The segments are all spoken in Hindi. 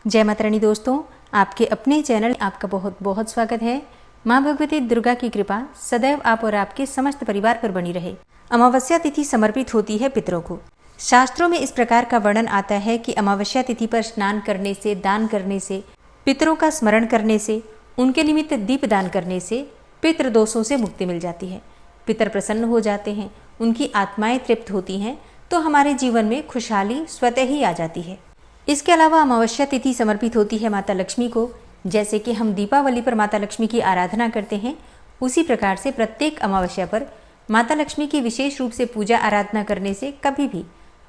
जय माता रानी दोस्तों, आपके अपने चैनल आपका बहुत बहुत स्वागत है। माँ भगवती दुर्गा की कृपा सदैव आप और आपके समस्त परिवार पर बनी रहे। अमावस्या तिथि समर्पित होती है पितरों को। शास्त्रों में इस प्रकार का वर्णन आता है कि अमावस्या तिथि पर स्नान करने से, दान करने से, पितरों का स्मरण करने से, उनके निमित्त दीप दान करने से पितृ दोषों से मुक्ति मिल जाती है। पितर प्रसन्न हो जाते हैं, उनकी आत्माएं तृप्त होती हैं, तो हमारे जीवन में खुशहाली स्वतः ही आ जाती है। इसके अलावा अमावस्या तिथि समर्पित होती है माता लक्ष्मी को। जैसे कि हम दीपावली पर माता लक्ष्मी की आराधना करते हैं, उसी प्रकार से प्रत्येक अमावस्या पर माता लक्ष्मी की विशेष रूप से पूजा आराधना करने से कभी भी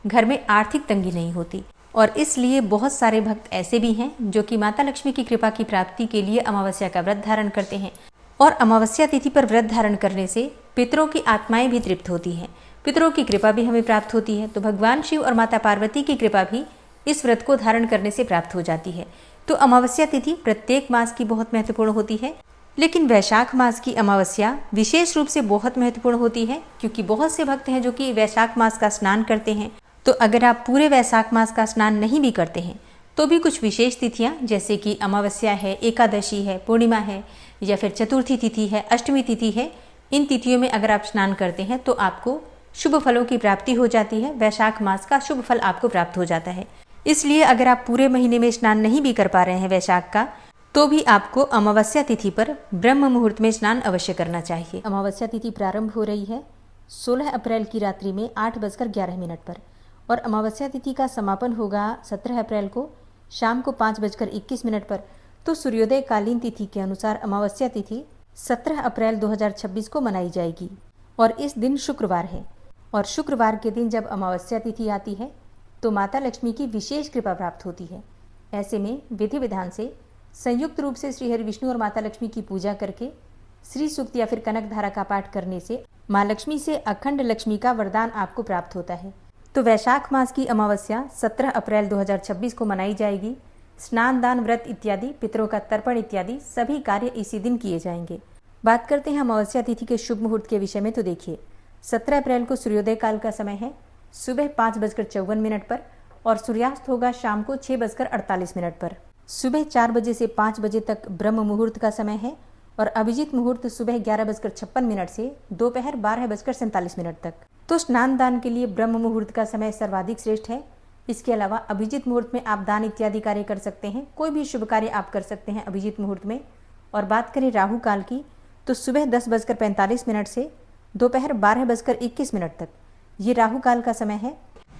घर में आर्थिक तंगी नहीं होती। और इसलिए बहुत सारे भक्त ऐसे भी हैं जो कि माता लक्ष्मी की कृपा की प्राप्ति के लिए अमावस्या का व्रत धारण करते हैं। और अमावस्या तिथि पर व्रत धारण करने से पितरों की आत्माएं भी तृप्त होती हैं, पितरों की कृपा भी हमें प्राप्त होती है। तो भगवान शिव और माता पार्वती की कृपा भी इस व्रत को धारण करने से प्राप्त हो जाती है। तो अमावस्या तिथि प्रत्येक मास की बहुत महत्वपूर्ण होती है, लेकिन वैशाख मास की अमावस्या विशेष रूप से बहुत महत्वपूर्ण होती है, क्योंकि बहुत से भक्त हैं जो कि वैशाख मास का स्नान करते हैं। तो अगर आप पूरे वैशाख मास का स्नान नहीं भी करते हैं तो भी कुछ विशेष तिथियां, जैसे कि अमावस्या है, एकादशी है, पूर्णिमा है, या फिर चतुर्थी तिथि है, अष्टमी तिथि है, इन तिथियों में अगर आप स्नान करते हैं तो आपको शुभ फलों की प्राप्ति हो जाती है। वैशाख मास का शुभ फल आपको प्राप्त हो जाता है। इसलिए अगर आप पूरे महीने में स्नान नहीं भी कर पा रहे हैं वैशाख का, तो भी आपको अमावस्या तिथि पर ब्रह्म मुहूर्त में स्नान अवश्य करना चाहिए। अमावस्या तिथि प्रारंभ हो रही है 16 अप्रैल की रात्रि में 8:11 पर, और अमावस्या तिथि का समापन होगा 17 अप्रैल को शाम को 5:21 पर। तो सूर्योदय कालीन तिथि के अनुसार अमावस्या तिथि 17 अप्रैल 2026 को मनाई जाएगी। और इस दिन शुक्रवार है, और शुक्रवार के दिन जब अमावस्या तिथि आती है तो माता लक्ष्मी की विशेष कृपा प्राप्त होती है। ऐसे में विधि विधान से संयुक्त रूप से श्री हरि विष्णु और माता लक्ष्मी की पूजा करके श्री सूक्त या फिर कनक धारा का पाठ करने से माँ लक्ष्मी से अखंड लक्ष्मी का वरदान आपको प्राप्त होता है। तो वैशाख मास की अमावस्या 17 अप्रैल 2026 को मनाई जाएगी। स्नान, दान, व्रत इत्यादि, पितरों का तर्पण इत्यादि सभी कार्य इसी दिन किए जाएंगे। बात करते हैं अमावस्या तिथि के शुभ मुहूर्त के विषय में। तो देखिए, 17 अप्रैल को सूर्योदय काल का समय है सुबह 5:54 पर, और सूर्यास्त होगा शाम को 6:48 पर। सुबह 4 बजे से 5 बजे तक ब्रह्म मुहूर्त का समय है, और अभिजीत मुहूर्त सुबह 11:56 से दोपहर 12:47 तक। तो स्नान दान के लिए ब्रह्म मुहूर्त का समय सर्वाधिक श्रेष्ठ है। इसके अलावा अभिजीत मुहूर्त में आप दान इत्यादि कार्य कर सकते हैं, कोई भी शुभ कार्य आप कर सकते हैं अभिजीत मुहूर्त में। और बात करें राहु काल की, तो सुबह 10:45 से दोपहर 12:21 तक ये राहु काल का समय है।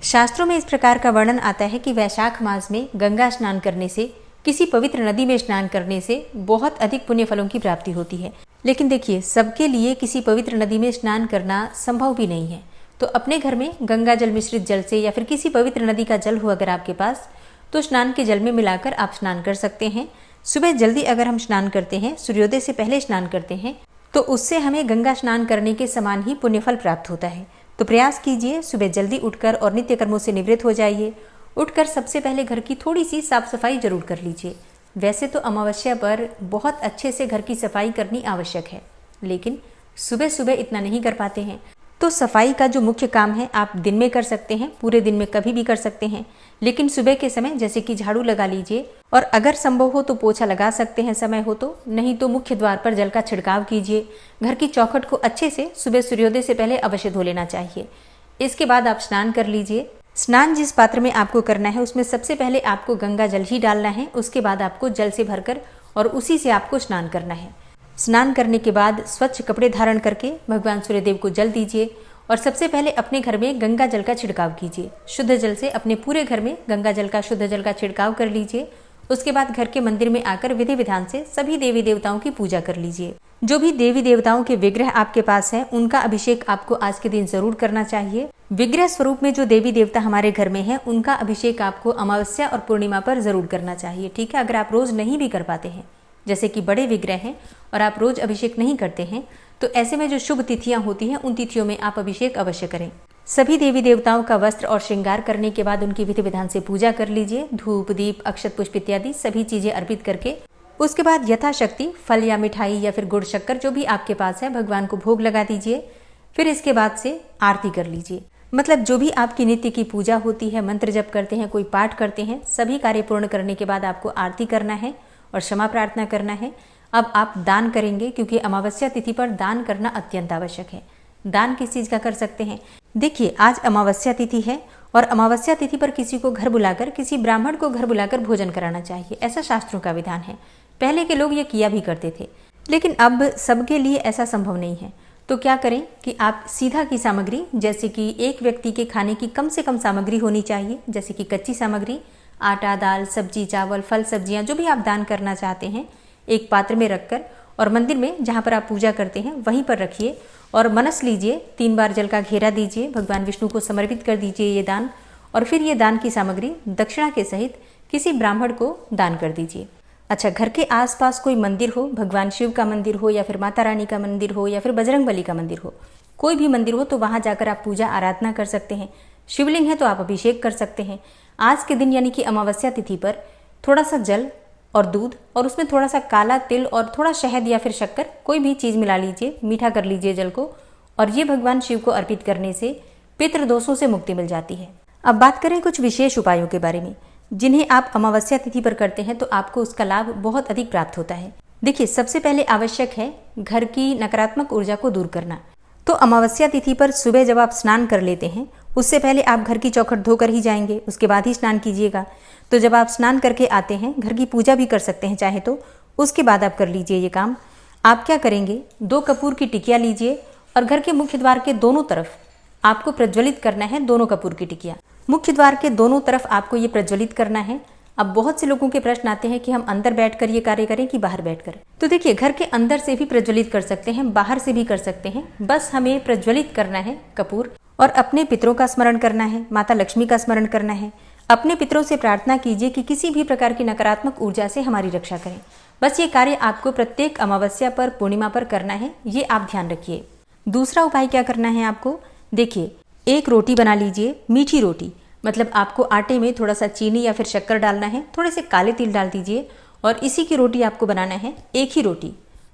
शास्त्रों में इस प्रकार का वर्णन आता है कि वैशाख मास में गंगा स्नान करने से, किसी पवित्र नदी में स्नान करने से बहुत अधिक पुण्य फलों की प्राप्ति होती है। लेकिन देखिए, सबके लिए किसी पवित्र नदी में स्नान करना संभव भी नहीं है। तो अपने घर में गंगा जल मिश्रित जल से या फिर किसी पवित्र नदी का जल हो अगर आपके पास, तो स्नान के जल में मिलाकर आप स्नान कर सकते हैं। सुबह जल्दी अगर हम स्नान करते हैं, सूर्योदय से पहले स्नान करते हैं, तो उससे हमें गंगा स्नान करने के समान ही पुण्यफल प्राप्त होता है। तो प्रयास कीजिए, सुबह जल्दी उठकर और नित्य कर्मों से निवृत्त हो जाइए। उठकर सबसे पहले घर की थोड़ी सी साफ सफाई जरूर कर लीजिए। वैसे तो अमावस्या पर बहुत अच्छे से घर की सफाई करनी आवश्यक है, लेकिन सुबह सुबह इतना नहीं कर पाते हैं। तो सफाई का जो मुख्य काम है आप दिन में कर सकते हैं, पूरे दिन में कभी भी कर सकते हैं, लेकिन सुबह के समय जैसे कि झाड़ू लगा लीजिए, और अगर संभव हो तो पोछा लगा सकते हैं समय हो तो, नहीं तो मुख्य द्वार पर जल का छिड़काव कीजिए। घर की चौखट को अच्छे से सुबह सूर्योदय से पहले अवश्य धो लेना चाहिए। इसके बाद आप स्नान कर लीजिए। स्नान जिस पात्र में आपको करना है उसमें सबसे पहले आपको गंगा जल ही डालना है, उसके बाद आपको जल से भरकर और उसी से आपको स्नान करना है। स्नान करने के बाद स्वच्छ कपड़े धारण करके भगवान सूर्यदेव को जल दीजिए, और सबसे पहले अपने घर में गंगा जल का छिड़काव कीजिए। शुद्ध जल से अपने पूरे घर में गंगा जल का, शुद्ध जल का छिड़काव कर लीजिए। उसके बाद घर के मंदिर में आकर विधि विधान से सभी देवी देवताओं की पूजा कर लीजिए। जो भी देवी देवताओं के विग्रह आपके पास है उनका अभिषेक आपको आज के दिन जरूर करना चाहिए। विग्रह स्वरूप में जो देवी देवता हमारे घर में है उनका अभिषेक आपको अमावस्या और पूर्णिमा पर जरूर करना चाहिए। ठीक है, अगर आप रोज नहीं भी कर पाते हैं, जैसे कि बड़े विग्रह हैं और आप रोज अभिषेक नहीं करते हैं, तो ऐसे में जो शुभ तिथियां होती हैं उन तिथियों में आप अभिषेक अवश्य करें। सभी देवी देवताओं का वस्त्र और श्रृंगार करने के बाद उनकी विधि विधान से पूजा कर लीजिए। धूप, दीप, अक्षत पुष्प इत्यादि सभी चीजें अर्पित करके उसके बाद यथाशक्ति फल या मिठाई या फिर गुड़ शक्कर जो भी आपके पास है भगवान को भोग लगा दीजिए। फिर इसके बाद से आरती कर लीजिए। मतलब जो भी आपकी नित्य की पूजा होती है, मंत्र जप करते हैं, कोई पाठ करते हैं, सभी कार्य पूर्ण करने के बाद आपको आरती करना है और क्षमा प्रार्थना करना है। अब आप दान करेंगे, क्योंकि अमावस्या तिथि पर दान करना अत्यंत आवश्यक है। दान किस चीज़ का कर सकते हैं? देखिए, आज अमावस्या तिथि है और अमावस्या तिथि पर किसी को घर बुलाकर, किसी ब्राह्मण को घर बुलाकर भोजन कराना चाहिए, ऐसा शास्त्रों का विधान है। पहले के लोग ये किया भी करते थे, लेकिन अब सबके लिए ऐसा संभव नहीं है। तो क्या करें कि आप सीधा की सामग्री, जैसे कि एक व्यक्ति के खाने की कम से कम सामग्री होनी चाहिए, जैसे कि कच्ची सामग्री, आटा, दाल, सब्जी, चावल, फल, सब्जियां, जो भी आप दान करना चाहते हैं, एक पात्र में रखकर और मंदिर में जहाँ पर आप पूजा करते हैं वहीं पर रखिए और मनस लीजिए। 3 बार जल का घेरा दीजिए, भगवान विष्णु को समर्पित कर दीजिए ये दान, और फिर ये दान की सामग्री दक्षिणा के सहित किसी ब्राह्मण को दान कर दीजिए। अच्छा, घर के आसपास कोई मंदिर हो, भगवान शिव का मंदिर हो या फिर माता रानी का मंदिर हो या फिर बजरंगबली का मंदिर हो, कोई भी मंदिर हो, तो वहाँ जाकर आप पूजा आराधना कर सकते हैं। शिवलिंग है तो आप अभिषेक कर सकते हैं। आज के दिन यानी कि अमावस्या तिथि पर थोड़ा सा जल और दूध और उसमें थोड़ा सा काला तिल और थोड़ा शहद या फिर शक्कर, कोई भी चीज़ मिला लीजिए, मीठा कर लीजिए जल को, और ये भगवान शिव को अर्पित करने से पितृदोषों से मुक्ति मिल जाती है। अब बात करें कुछ विशेष उपायों के बारे में, जिन्हें आप अमावस्या तिथि पर करते हैं तो आपको उसका लाभ बहुत अधिक प्राप्त होता है। देखिए, सबसे पहले आवश्यक है घर की नकारात्मक ऊर्जा को दूर करना। तो अमावस्या तिथि पर सुबह जब आप स्नान कर लेते हैं, उससे पहले आप घर की चौखट धोकर ही जाएंगे, उसके बाद ही स्नान कीजिएगा। तो जब आप स्नान करके आते हैं, घर की पूजा भी कर सकते हैं चाहे तो, उसके बाद आप कर लीजिए ये काम। आप क्या करेंगे, 2 कपूर की टिकिया लीजिए और घर के मुख्य द्वार के दोनों तरफ आपको प्रज्वलित करना है 2 कपूर की टिकिया। मुख्य द्वार के दोनों तरफ आपको ये प्रज्वलित करना है। अब बहुत से लोगों के प्रश्न आते हैं कि हम अंदर बैठकर ये कार्य करें कि बाहर बैठकर। तो देखिए, घर के अंदर से भी प्रज्वलित कर सकते हैं, बाहर से भी कर सकते हैं, बस हमें प्रज्वलित करना है कपूर और अपने पितरों का स्मरण करना है, माता लक्ष्मी का स्मरण करना है। अपने पितरों से प्रार्थना कीजिए कि किसी भी प्रकार की नकारात्मक ऊर्जा से हमारी रक्षा करें। बस ये कार्य आपको प्रत्येक अमावस्या पर, पूर्णिमा पर करना है, ये आप ध्यान रखिए। दूसरा उपाय क्या करना है आपको, देखिए, एक रोटी बना लीजिए, मीठी रोटी, मतलब आपको आटे में थोड़ा सा चीनी या फिर शक्कर डालना है, थोड़े से काले तिल डाल दीजिए और इसी की रोटी आपको बनाना है। एक ही रोटी,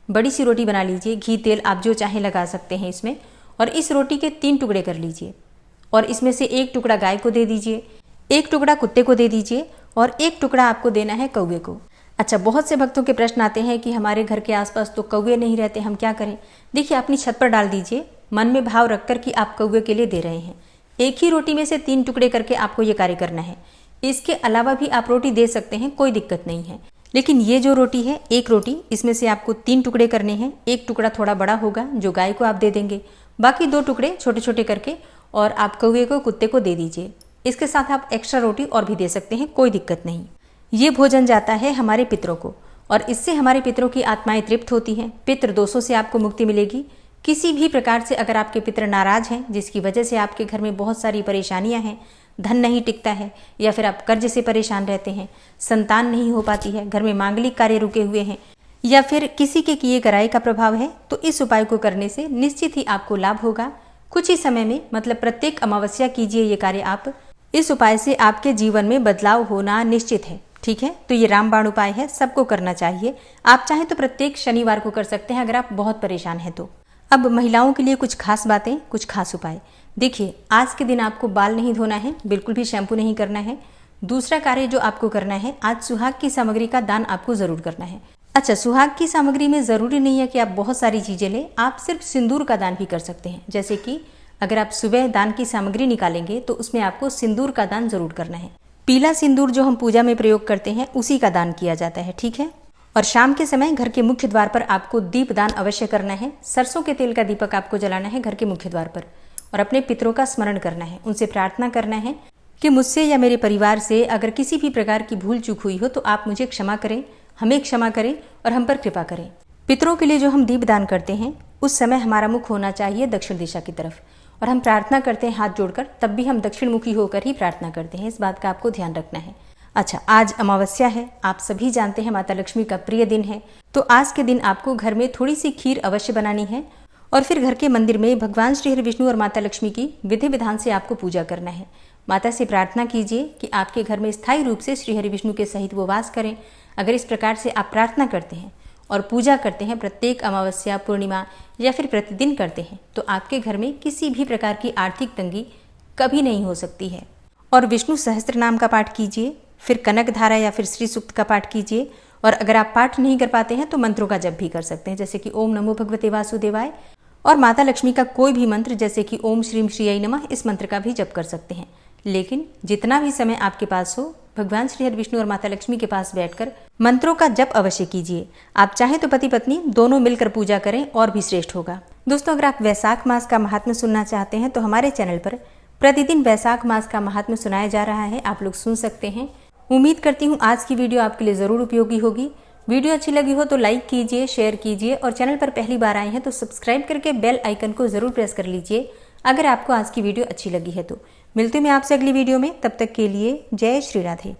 बड़ी सी रोटी बना लीजिए, घी तेल आप जो चाहे लगा सकते हैं इसमें, और इस रोटी के 3 टुकड़े कर लीजिए और इसमें से 1 टुकड़ा गाय को दे दीजिए, 1 टुकड़ा कुत्ते को दे दीजिए और 1 टुकड़ा आपको देना है कौवे को। अच्छा, बहुत से भक्तों के प्रश्न आते हैं कि हमारे घर के आसपास तो कौवे नहीं रहते, हम क्या करें? देखिए, अपनी छत पर डाल दीजिए, मन में भाव रखकर कि आप कौवे के लिए दे रहे हैं। एक ही रोटी में से 3 टुकड़े करके आपको ये कार्य करना है। इसके अलावा भी आप रोटी दे सकते हैं, कोई दिक्कत नहीं है, लेकिन ये जो रोटी है, एक रोटी, इसमें से आपको 3 टुकड़े करने हैं। 1 टुकड़ा थोड़ा बड़ा होगा जो गाय को आप दे देंगे, बाकी 2 टुकड़े छोटे छोटे करके और आप कौवे को, कुत्ते को दे दीजिए। इसके साथ आप एक्स्ट्रा रोटी और भी दे सकते हैं, कोई दिक्कत नहीं। ये भोजन जाता है हमारे पितरों को और इससे हमारे पितरों की आत्माएं तृप्त होती हैं। पितृ दोषों से आपको मुक्ति मिलेगी। किसी भी प्रकार से अगर आपके पितर नाराज हैं, जिसकी वजह से आपके घर में बहुत सारी परेशानियां हैं, धन नहीं टिकता है या फिर आप कर्ज से परेशान रहते हैं, संतान नहीं हो पाती है, घर में मांगलिक कार्य रुके हुए हैं या फिर किसी के किए कराए का प्रभाव है, तो इस उपाय को करने से निश्चित ही आपको लाभ होगा। कुछ ही समय में, मतलब प्रत्येक अमावस्या कीजिए ये कार्य आप। इस उपाय से आपके जीवन में बदलाव होना निश्चित है। ठीक है, तो ये रामबाण उपाय है, सबको करना चाहिए। आप चाहें तो प्रत्येक शनिवार को कर सकते हैं अगर आप बहुत परेशान हैं तो। अब महिलाओं के लिए कुछ खास बातें, कुछ खास उपाय। देखिए, आज के दिन आपको बाल नहीं धोना है, बिल्कुल भी शैम्पू नहीं करना है। दूसरा कार्य जो आपको करना है, आज सुहाग की सामग्री का दान आपको जरूर करना है। अच्छा, सुहाग की सामग्री में जरूरी नहीं है कि आप बहुत सारी चीजें लें, आप सिर्फ सिंदूर का दान भी कर सकते हैं। जैसे कि अगर आप सुबह दान की सामग्री निकालेंगे तो उसमें आपको सिंदूर का दान जरूर करना है। पीला सिंदूर जो हम पूजा में प्रयोग करते हैं उसी का दान किया जाता है। ठीक है, और शाम के समय घर के मुख्य द्वार पर आपको दीप दान अवश्य करना है। सरसों के तेल का दीपक आपको जलाना है घर के मुख्य द्वार पर और अपने पितरों का स्मरण करना है, उनसे प्रार्थना करना है कि मुझसे या मेरे परिवार से अगर किसी भी प्रकार की भूल चूक हुई हो तो आप मुझे क्षमा करें, हमें क्षमा करें और हम पर कृपा करें। पितरों के लिए जो हम दीप दान करते हैं उस समय हमारा मुख होना चाहिए दक्षिण दिशा की तरफ और हम प्रार्थना करते हैं हाथ जोड़कर, तब भी हम दक्षिण मुखी होकर ही प्रार्थना करते हैं। इस बात का आपको ध्यान रखना है। अच्छा, आज अमावस्या है, आप सभी जानते हैं माता लक्ष्मी का प्रिय दिन है, तो आज के दिन आपको घर में थोड़ी सी खीर अवश्य बनानी है और फिर घर के मंदिर में भगवान श्री हरि विष्णु और माता लक्ष्मी की विधि विधान से आपको पूजा करना है। माता से प्रार्थना कीजिए कि आपके घर में स्थायी रूप से श्री हरि विष्णु के सहित वो वास करें। अगर इस प्रकार से आप प्रार्थना करते हैं और पूजा करते हैं, प्रत्येक अमावस्या, पूर्णिमा या फिर प्रतिदिन करते हैं, तो आपके घर में किसी भी प्रकार की आर्थिक तंगी कभी नहीं हो सकती है। और विष्णु सहस्त्र नाम का पाठ कीजिए, फिर कनक धारा या फिर श्री सूक्त का पाठ कीजिए। और अगर आप पाठ नहीं कर पाते हैं तो मंत्रों का जप भी कर सकते हैं, जैसे कि ओम नमो भगवते वासुदेवाय। और माता लक्ष्मी का कोई भी मंत्र जैसे कि ओम श्रीम श्रीयै नमः, इस मंत्र का भी जप कर सकते हैं। लेकिन जितना भी समय आपके पास हो, भगवान श्री हरि विष्णु और माता लक्ष्मी के पास बैठकर मंत्रों का जप अवश्य कीजिए। आप चाहे तो पति पत्नी दोनों मिलकर पूजा करें और भी श्रेष्ठ होगा। दोस्तों, अगर आप वैशाख मास का महात्म्य सुनना चाहते हैं तो हमारे चैनल पर प्रतिदिन वैशाख मास का महात्म्य सुनाया जा रहा है, आप लोग सुन सकते हैं। उम्मीद करती हूँ आज की वीडियो आपके लिए ज़रूर उपयोगी होगी। वीडियो अच्छी लगी हो तो लाइक कीजिए, शेयर कीजिए और चैनल पर पहली बार आए हैं तो सब्सक्राइब करके बेल आइकन को ज़रूर प्रेस कर लीजिए अगर आपको आज की वीडियो अच्छी लगी है तो। मिलती हूँ मैं आपसे अगली वीडियो में, तब तक के लिए जय श्री राधे।